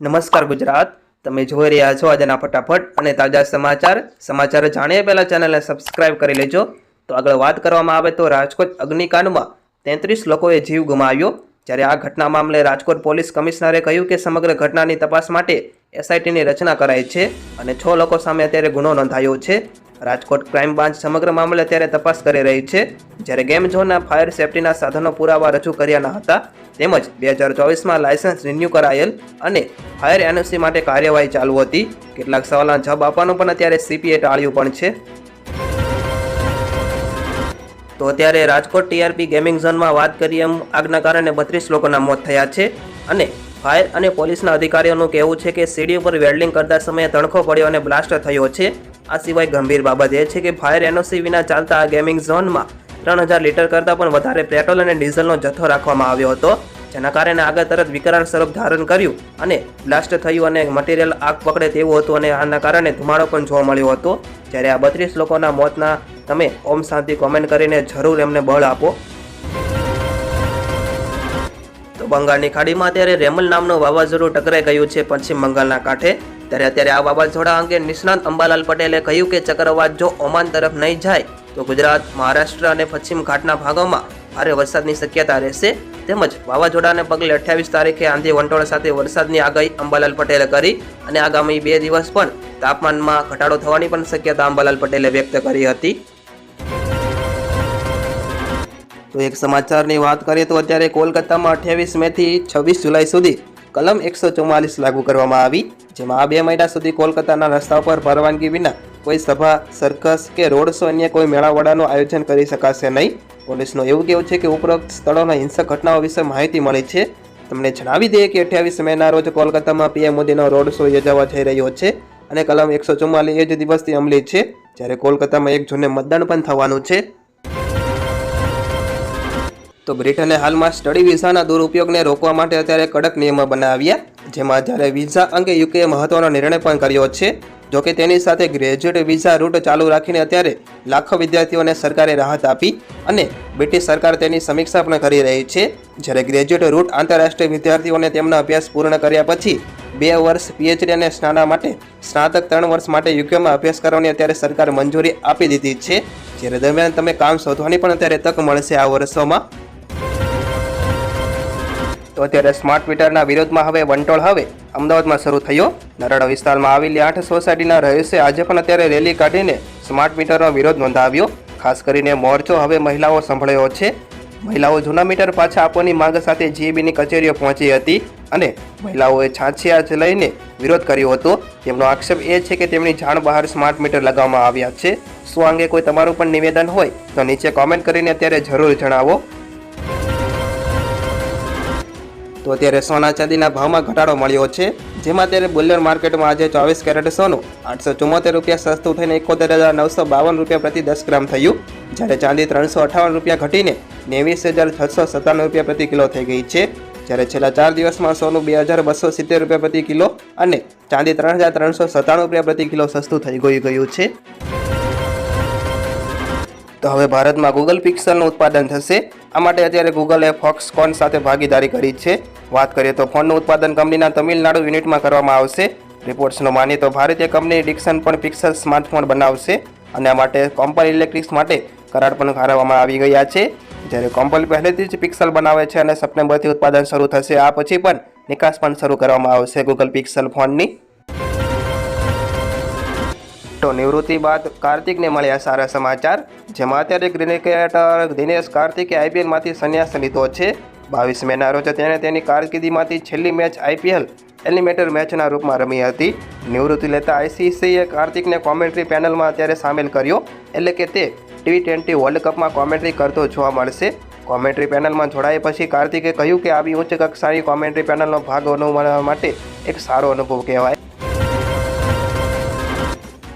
નમસ્કાર ગુજરાત, તમે જોઈ રહ્યા છો આજના ફટાફટ અને તાજા સમાચાર જાણીએ પહેલા ચેનલને સબસ્ક્રાઇબ કરી લેજો। તો આગળ વાત કરવામાં આવે તો રાજકોટ અગ્નિકાંડમાં 33 લોકોએ જીવ ગુમાવ્યો। જ્યારે આ ઘટના મામલે રાજકોટ પોલીસ કમિશનરે કહ્યું કે સમગ્ર ઘટનાની તપાસ માટે એસઆઈટીની રચના કરાઈ છે અને 6 લોકો સામે અત્યારે ગુનો નોંધાયો છે। રાજકોટ ક્રાઇમ બ્રાન્ચ સમગ્ર મામલે અત્યારે તપાસ કરી રહી છે। જ્યારે ગેમ ઝોનના ફાયર સેફટીના સાધનો પુરાવા રજૂ કર્યા ન હતા તેમજ 2024માં લાયસન્સ રિન્યૂ કરાયેલ અને ફાયર એનઓસી માટે કાર્યવાહી ચાલુ હતી। કેટલાક સવાલના જવાબ આપવાનું પણ અત્યારે સીપીએ ટાળ્યું પણ છે। તો અત્યારે રાજકોટ ટીઆરપી ગેમિંગ ઝોનમાં વાત કરીએ એમ આગના કારણે 32 લોકોના મોત થયા છે અને ફાયર અને પોલીસના અધિકારીઓનું કહેવું છે કે સીડી ઉપર વેલ્ડિંગ કરતા સમયે તણખો પડ્યો અને બ્લાસ્ટ થયો છે। આ સિવાય ગંભીર બાબત એ છે કે ફાયર એનઓસી વિના ચાલતા આ ગેમિંગ ઝોનમાં 3000 લીટર કરતાં પણ વધારે પેટ્રોલ અને ડીઝલનો જથ્થો રાખવામાં આવ્યો હતો, જેના કારણે આગળ તરત વિકરાળ સ્વરૂપ ધારણ કર્યું અને બ્લાસ્ટ થયું અને મટીરિયલ આગ પકડે તેવું હતું અને આના કારણે ધુમાડો પણ જોવા મળ્યો હતો। જ્યારે આ 32 લોકોના મોતના તમે ઓમ શાંતિ કોમેન્ટ કરીને જરૂર એમને બળ આપો। તો બંગાળની ખાડીમાં અત્યારે રેમલ નામનું વાવાઝોડું ટકરાઈ ગયું છે પશ્ચિમ બંગાળના કાંઠે। ત્યારે અત્યારે આ વાવાઝોડા અંગે નિષ્ણાત અંબાલાલ પટેલે કહ્યું કે ચક્રવાત જો ઓમાન તરફ નહીં જાય તો ગુજરાત, મહારાષ્ટ્ર અને પશ્ચિમ ઘાટના ભાગોમાં ભારે વરસાદની શક્યતા રહેશે। તેમજ વાવાઝોડાને પગલે 28 તારીખે આંધી વંટોળ સાથે વરસાદની આગાહી અંબાલાલ પટેલે કરી અને આગામી 2 દિવસ પણ તાપમાનમાં ઘટાડો થવાની પણ શક્યતા અંબાલાલ પટેલે વ્યક્ત કરી હતી। તો એક સમાચારની વાત કરીએ તો અત્યારે કોલકાતામાં 28 મેથી 26 જુલાઈ સુધી કલમ 144 લાગુ કરવામાં આવી, જેમાં આ 2 મહિના સુધી કોલકાતાના રસ્તા પર પરવાનગી વિના કોઈ સભા, સર્કસ કે રોડ શો અન્ય કોઈ મેળાવડાનું આયોજન કરી શકાશે નહીં। પોલીસનું એવું કહેવું છે કે ઉપરોક્ત સ્થળોના હિંસક ઘટનાઓ વિશે માહિતી મળી છે। તમને જણાવી દઈએ કે 28 મેના રોજ કોલકાતામાં પીએમ મોદીનો રોડ શો યોજાવા જઈ રહ્યો છે અને કલમ 144 એ જ દિવસથી અમલી છે, જ્યારે કોલકાતામાં 1 જૂને મતદાન પણ થવાનું છે। તો બ્રિટને હાલમાં સ્ટડી વિઝાના દુરુપયોગને રોકવા માટે અત્યારે કડક નિયમો બનાવ્યા, જેમાં જ્યારે વિઝા અંગે યુકેએ મહત્વનો નિર્ણય પણ કર્યો છે। જોકે તેની સાથે ગ્રેજ્યુએટ વિઝા રૂટ ચાલુ રાખીને અત્યારે લાખો વિદ્યાર્થીઓને સરકારે રાહત આપી અને બ્રિટિશ સરકાર તેની સમીક્ષા પણ કરી રહી છે। જ્યારે ગ્રેજ્યુએટ રૂટ આંતરરાષ્ટ્રીય વિદ્યાર્થીઓને તેમનો અભ્યાસ પૂર્ણ કર્યા પછી 2 વર્ષ પીએચડી અને સ્નાતક 3 વર્ષ માટે યુકેમાં અભ્યાસ કરવાની અત્યારે સરકાર મંજૂરી આપી દીધી છે। જ્યારે દરમિયાન તમે કામ શોધવાની પણ અત્યારે તક મળશે આ વર્ષોમાં। તો અત્યારે સ્માર્ટ મીટરના વિરોધમાં હવે વંટોળ અમદાવાદમાં શરૂ થયો। નરાડા વિસ્તારમાં આવેલી 8 સોસાયટીના રહીશોએ આજે પણ અત્યારે રેલી કાઢીને સ્માર્ટ મીટરનો વિરોધ નોંધાવ્યો। ખાસ કરીને મોરચો હવે મહિલાઓ સંભળાયો છે। મહિલાઓ જૂના મીટર પાછા આપવાની માંગ સાથે જીઈબીની કચેરીઓ પહોંચી હતી અને મહિલાઓએ છાંછિયા લઈને વિરોધ કર્યો હતો। તેમનો આક્ષેપ એ છે કે તેમની જાણ બહાર સ્માર્ટ મીટર લગાવવામાં આવ્યા છે। શું અંગે કોઈ તમારું પણ નિવેદન હોય તો નીચે કોમેન્ટ કરીને અત્યારે જરૂર જણાવો। તો અત્યારે સોના ચાંદીના ભાવમાં ઘટાડો મળ્યો છે, જેમાં અત્યારે બુલિયન માર્કેટમાં આજે 24 કેરેટ સોનું 874 રૂપિયા સસ્તું થઈને 71,952 રૂપિયા પ્રતિ 10 ગ્રામ થયું, જ્યારે ચાંદી 358 રૂપિયા ઘટીને 29,697 રૂપિયા પ્રતિ કિલો થઈ ગઈ છે। જ્યારે છેલ્લા 4 દિવસમાં સોનું 2,270 રૂપિયા પ્રતિ કિલો અને ચાંદી 3,397 રૂપિયા પ્રતિ કિલો સસ્તું થઈ ગયું છે। તો હવે ભારતમાં ગૂગલ પિક્સલનું ઉત્પાદન થશે। આ માટે અત્યારે ગૂગલે ફોક્સકોન સાથે ભાગીદારી કરી છે। વાત કરીએ તો ફોનનું ઉત્પાદન કંપનીના તમિલનાડુ યુનિટમાં કરવામાં આવશે। રિપોર્ટ્સનો માનીએ તો ભારતીય કંપની ડિક્સન પણ પિક્સલ સ્માર્ટફોન બનાવશે અને આ માટે કોમ્પલ ઇલેક્ટ્રિક્સ માટે કરાર પણ કરવામાં આવી ગયા છે। જ્યારે કોમ્પલ પહેલેથી જ પિક્સલ બનાવે છે અને સપ્ટેમ્બરથી ઉત્પાદન શરૂ થશે। આ પછી પણ નિકાસ પણ શરૂ કરવામાં આવશે ગૂગલ પિક્સલ ફોનની। તો નિવૃત્તિ બાદ કાર્તિકને મળ્યા સારા સમાચાર, જેમાં અત્યારે ક્રિકેટર દિનેશ કાર્તિકે આઈપીએલમાંથી સંન્યાસ લીધો છે। 22 મેના રોજ તેણે તેની કારકિર્દીમાંથી છેલ્લી મેચ આઈપીએલ એલિમિનેટર મેચના રૂપમાં રમી હતી। નિવૃત્તિ લેતા આઈસીસીએ કાર્તિકને કોમેન્ટ્રી પેનલમાં અત્યારે સામેલ કર્યો, એટલે કે તે T20 વર્લ્ડ કપમાં કોમેન્ટ્રી કરતો જોવા મળશે। કોમેન્ટ્રી પેનલમાં જોડાયા પછી કાર્તિકે કહ્યું કે આવી ઉચ્ચ કક્ષાની કોમેન્ટ્રી પેનલનો ભાગ બનવા માટે એક સારો અનુભવ કહેવાય।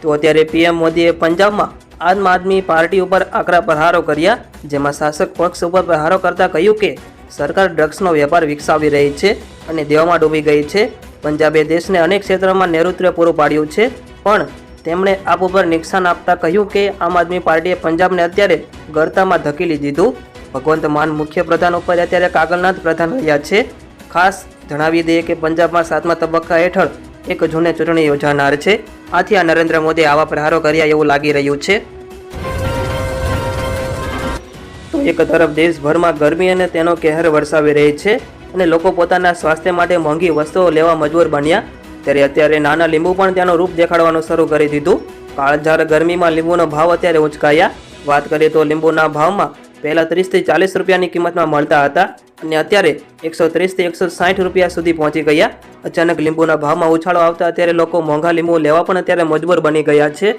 તો અત્યારે પીએમ મોદીએ પંજાબમાં આમ આદમી પાર્ટી ઉપર આકરા પ્રહારો કર્યા, જેમાં શાસક પક્ષ ઉપર પ્રહારો કરતા કહ્યું કે સરકાર ડ્રગ્સનો વેપાર વિકસાવી રહી છે અને દેવામાં ડૂબી ગઈ છે। પંજાબે દેશને અનેક ક્ષેત્રોમાં નેતૃત્વ પૂરું પાડ્યું છે, પણ તેમણે આપ ઉપર નિશાન આપતા કહ્યું કે આમ આદમી પાર્ટીએ પંજાબને અત્યારે ગળતામાં ધકેલી દીધું। ભગવંત માન મુખ્ય પ્રધાન ઉપર અત્યારે કાગળનાથ પ્રધાન રહ્યા છે। ખાસ જણાવી દઈએ કે પંજાબમાં 7મા તબક્કા હેઠળ 1 જૂને ચૂંટણી યોજાનાર છે. આથી આ નરેન્દ્ર મોદી આવા પ્રહારો કર્યા એવું લાગી રહ્યું છે. તો એક તરફ દેશભરમાં ગરમી અને તેનો કહેર વરસાવી રહી છે અને લોકો પોતાના સ્વાસ્થ્ય માટે મોંઘી વસ્તુઓ લેવા મજબૂર બન્યા, ત્યારે અત્યારે નાના લીંબુ પણ તેનું રૂપ દેખાડવાનું શરૂ કરી દીધું. કાળઝાળ ગરમીમાં લીંબુનો ભાવ અત્યારે ઉંચકાયા. વાત કરીએ તો લીંબુના ભાવમાં પહેલા 30 થી 40 રૂપિયાની કિંમતમાં મળતા હતા અને અત્યારે 130 થી 160 રૂપિયા સુધી પહોંચી ગયા. અચાનક લીંબુના ભાવમાં ઉછાળો આવતા અત્યારે લોકો મોંઘા લીંબુ લેવા પણ અત્યારે મજબૂર બની ગયા છે.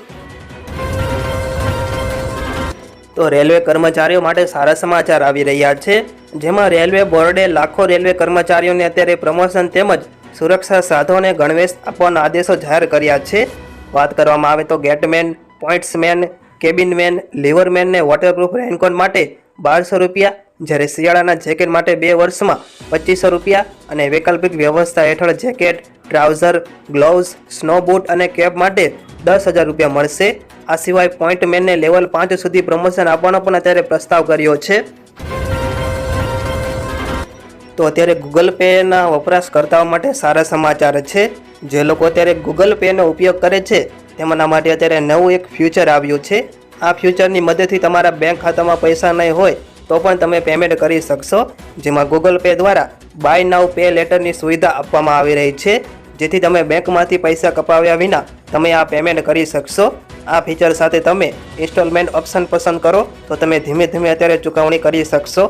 તો રેલવે કર્મચારીઓ માટે સારા સમાચાર આવી રહ્યા છે, જેમાં રેલવે બોર્ડે લાખો રેલવે કર્મચારીઓને અત્યારે પ્રમોશન તેમજ સુરક્ષા સાધનોને ગણવેશ આપવાના આદેશો જાહેર કર્યા છે. વાત કરવામાં આવે તો ગેટમેન, પોઇન્ટ્સમેન, કેબિનમેન, લીવરમેન ને વોટરપ્રૂફ રેનકોટ માટે 1200 રૂપિયા, જ્યારે શિયાળાના જેકેટ માટે 2 વર્ષમાં 2500 રૂપિયા અને વૈકલ્પિક વ્યવસ્થા હેઠળ jacket, trouser, gloves, snow boot અને કેપ માટે 10,000 રૂપિયા મળશે. આ સિવાય પોઇન્ટમેનને લેવલ 5 સુધી પ્રમોશન આપવાનો પણ અત્યારે પ્રસ્તાવ કર્યો છે. તો અત્યારે ગૂગલ પેના વપરાશકર્તાઓ માટે સારા સમાચાર છે. જે લોકો અત્યારે ગૂગલ પેનો ઉપયોગ કરે છે તેમના માટે અત્યારે નવું એક ફ્યુચર આવ્યું છે. આ ફ્યુચરની મદદથી તમારા બેંક ખાતામાં પૈસા નહીં હોય તો પણ તમે પેમેન્ટ કરી શકશો, જેમાં ગૂગલ પે દ્વારા બાય નાઉ પે લેટરની સુવિધા આપવામાં આવી રહી છે, જેથી તમે બેંકમાંથી પૈસા કપાવ્યા વિના તમે આ પેમેન્ટ કરી શકશો. આ ફીચર સાથે તમે ઇન્સ્ટોલમેન્ટ ઓપ્શન પસંદ કરો તો તમે ધીમે ધીમે અત્યારે ચૂકવણી કરી શકશો.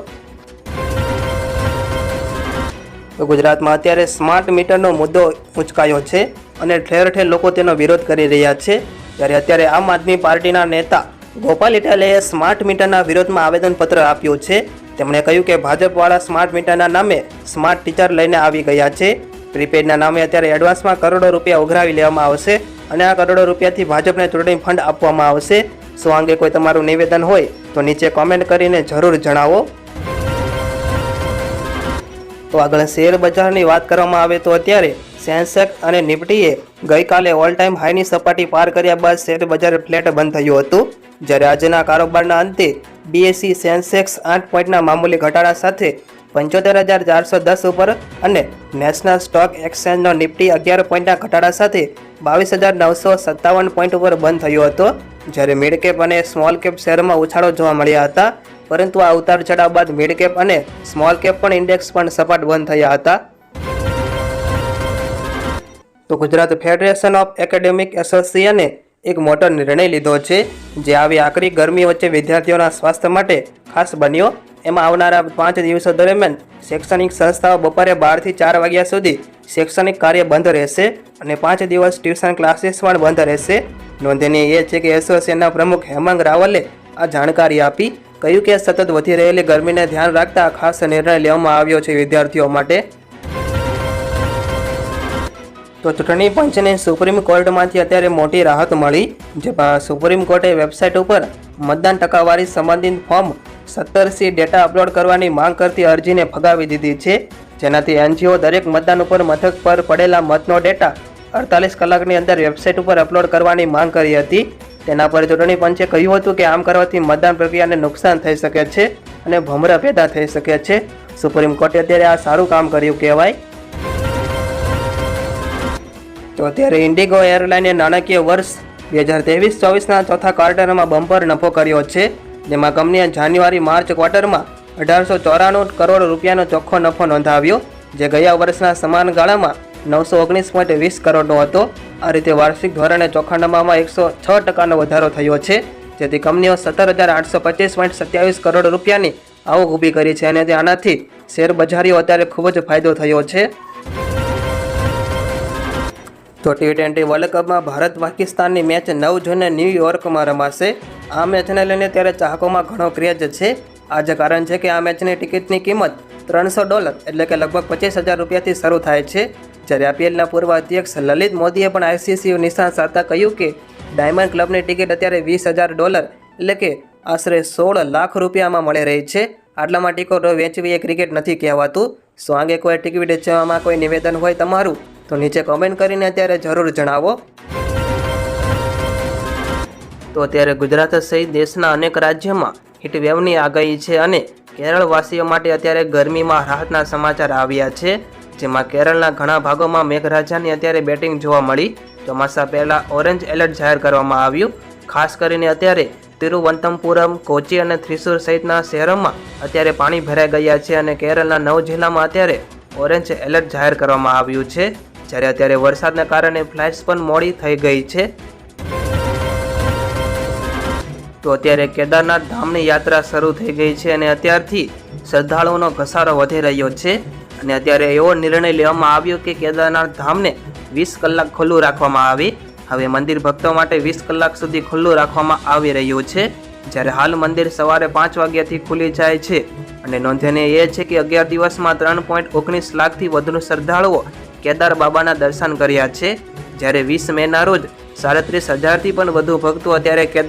તો ગુજરાતમાં અત્યારે સ્માર્ટ મીટરનો મુદ્દો ઉંચકાયો છે અને ઠેર ઠેર લોકો તેનો વિરોધ કરી રહ્યા છે. ત્યારે અત્યારે આમ આદમી પાર્ટીના નેતા ગોપાલ ઇટાલિયાએ સ્માર્ટ મીટરના વિરોધમાં આવેદનપત્ર આપ્યું છે. તેમણે કહ્યું કે ભાજપવાળા સ્માર્ટ મીટરના નામે સ્માર્ટ ટીચર લઈને આવી ગયા છે. પ્રીપેડના નામે અત્યારે એડવાન્સમાં કરોડો રૂપિયા ઉઘરાવી લેવામાં આવશે અને આ કરોડો રૂપિયાથી ભાજપને ચૂંટણી ફંડ આપવામાં આવશે. શું અંગે કોઈ તમારું નિવેદન હોય તો નીચે કોમેન્ટ કરીને જરૂર જણાવો. તો આગળ શેર બજારની વાત કરવામાં આવે તો અત્યારે સેન્સેક્સ અને નિફ્ટીએ ગઈકાલે ઓલ ટાઈમ હાઈની સપાટી પાર કર્યા બાદ શેર બજાર ફ્લેટ બંધ થયું હતું, જ્યારે આજના કારોબારના અંતે બીએસઈ સેન્સેક્સ 8 પોઈન્ટના મામૂલી ઘટાડા સાથે 75,410 ઉપર અને નેશનલ સ્ટોક એક્સચેન્જનો નિફ્ટી 11 પોઈન્ટના ઘટાડા સાથે 22,957 પોઈન્ટ ઉપર બંધ થયો હતો, જ્યારે મિડ કેપ અને સ્મોલ કેપ શેરમાં ઉછાળો જોવા મળ્યા હતા. પરંતુ આ ઉતાર ચઢાવ બાદ મિડ કેપ અને સ્મોલ કેપ પણ ઇન્ડેક્સ પણ સપાટ બંધ થયા હતા. તો ગુજરાત ફેડરેશન ઓફ એકેડેમિક એસોસિએશને એક મોટો નિર્ણય લીધો છે, જે આવી આકરી ગરમી વચ્ચે વિદ્યાર્થીઓના સ્વાસ્થ્ય માટે ખાસ બન્યો. એમાં આવનારા 5 દિવસો દરમિયાન શૈક્ષણિક સંસ્થાઓ બપોરે 12 થી 4 વાગ્યા સુધી શૈક્ષણિક કાર્ય બંધ રહેશે અને 5 દિવસ ટ્યુશન ક્લાસીસ પણ બંધ રહેશે. નોંધનીય એ છે કે એસોસિએશનના પ્રમુખ હેમાંગ રાવલે આ જાણકારી આપી, કહ્યું કે સતત વધી રહેલી ગરમીને ધ્યાન રાખતા ખાસ નિર્ણય લેવામાં આવ્યો છે વિદ્યાર્થીઓ માટે. તો ચૂંટણી પંચને સુપ્રીમ કોર્ટમાંથી અત્યારે મોટી રાહત મળી, જેમાં સુપ્રીમ કોર્ટે વેબસાઇટ ઉપર મતદાન ટકાવારી સંબંધિત ફોર્મ 17C ડેટા અપલોડ કરવાની માંગ કરતી અરજીને ફગાવી દીધી છે, જેનાથી એનજીઓ દરેક મતદાન ઉપર મથક પર પડેલા મતનો ડેટા 48 કલાકની અંદર વેબસાઇટ ઉપર અપલોડ કરવાની માંગ કરી હતી. તેના પર ચૂંટણી પંચે કહ્યું હતું કે આમ કરવાથી મતદાન પ્રક્રિયાને નુકસાન થઈ શકે છે અને ભમરા પેદા થઈ શકે છે. સુપ્રીમ કોર્ટે અત્યારે આ સારું કામ કર્યું કહેવાય. તો અત્યારે ઇન્ડિગો એરલાઇને નાણાકીય વર્ષ 2023-24ના ચોથા ક્વાર્ટરમાં બમ્પર નફો કર્યો છે, જેમાં કંપનીએ જાન્યુઆરી-માર્ચ ક્વાર્ટરમાં 1894 કરોડ રૂપિયાનો ચોખ્ખો નફો નોંધાવ્યો, જે ગયા વર્ષના સમાન ગાળામાં 919.20 કરોડનો હતો. આ રીતે વાર્ષિક ધોરણે ચોખ્ખા નફામાં 106% વધારો થયો છે, જેથી કંપનીઓ 17,825.27 કરોડ રૂપિયાની આવક ઊભી કરી છે અને આનાથી શેર બજારીઓ અત્યારે ખૂબ જ ફાયદો થયો છે. તો T20 વર્લ્ડ કપમાં ભારત પાકિસ્તાનની મેચ 9 જૂને ન્યૂયોર્કમાં રમાશે. આ મેચને લઈને ત્યારે ચાહકોમાં ઘણો ક્રેઝ છે. આ જ કારણ છે કે આ મેચની ટિકિટની કિંમત $300 એટલે કે લગભગ 25,000 રૂપિયાથી શરૂ થાય છે. જ્યારે IPLના પૂર્વ અધ્યક્ષ લલિત મોદીએ પણ ICC નિશાન સાધતા કહ્યું કે ડાયમંડ ક્લબની ટિકિટ અત્યારે $20,000 એટલે કે આશરે 16 લાખ રૂપિયામાં મળી રહી છે. આટલામાં ટિકિટો વેચવી એ ક્રિકેટ નથી કહેવાતું. શું અંગે કોઈ ટિકિટ વેચવામાં કોઈ નિવેદન હોય તમારું તો નીચે કોમેન્ટ કરીને અત્યારે જરૂર જણાવો. તો અત્યારે ગુજરાત સહિત દેશના અનેક રાજ્યોમાં હીટવેવની આગાહી છે અને કેરળવાસીઓ માટે અત્યારે ગરમીમાં રાહતના સમાચાર આવ્યા છે, જેમાં કેરળના ઘણા ભાગોમાં મેઘરાજાની અત્યારે બેટિંગ જોવા મળી. ચોમાસા પહેલા ઓરેન્જ એલર્ટ જાહેર કરવામાં આવ્યું. ખાસ કરીને અત્યારે તિરુવનંતપુરમ, કોચી અને થ્રિસુર સહિતના શહેરોમાં અત્યારે પાણી ભરાઈ ગયા છે અને કેરળના 9 જિલ્લામાં અત્યારે ઓરેન્જ એલર્ટ જાહેર કરવામાં આવ્યું છે. જ્યારે અત્યારે વરસાદના કારણે ફ્લાઇટ્સ પણ મોડી થઈ ગઈ છે. તો અત્યારે કેદારનાથ ધામની યાત્રા શરૂ થઈ ગઈ છે અને અત્યારથી શ્રદ્ધાળુઓનો ઘસારો વધી રહ્યો છે. અને અત્યારે એવો નિર્ણય લેવામાં આવ્યો કે કેદારનાથ ધામને 20 કલાક ખુલ્લું રાખવામાં આવે. હવે મંદિર ભક્તો માટે 20 કલાક સુધી ખુલ્લું રાખવામાં આવી રહ્યું છે. જ્યારે હાલ મંદિર સવારે 5 વાગ્યાથી ખુલી જાય છે. અને નોંધનીય એ છે કે 11 દિવસમાં 3.19 લાખથી વધુ શ્રદ્ધાળુઓ કેદાર બાબાના દર્શન કર્યા છે. જ્યારે 20 મેના રોજ 37,000થી પણ વધુ ભક્તો અત્યારે કેદાર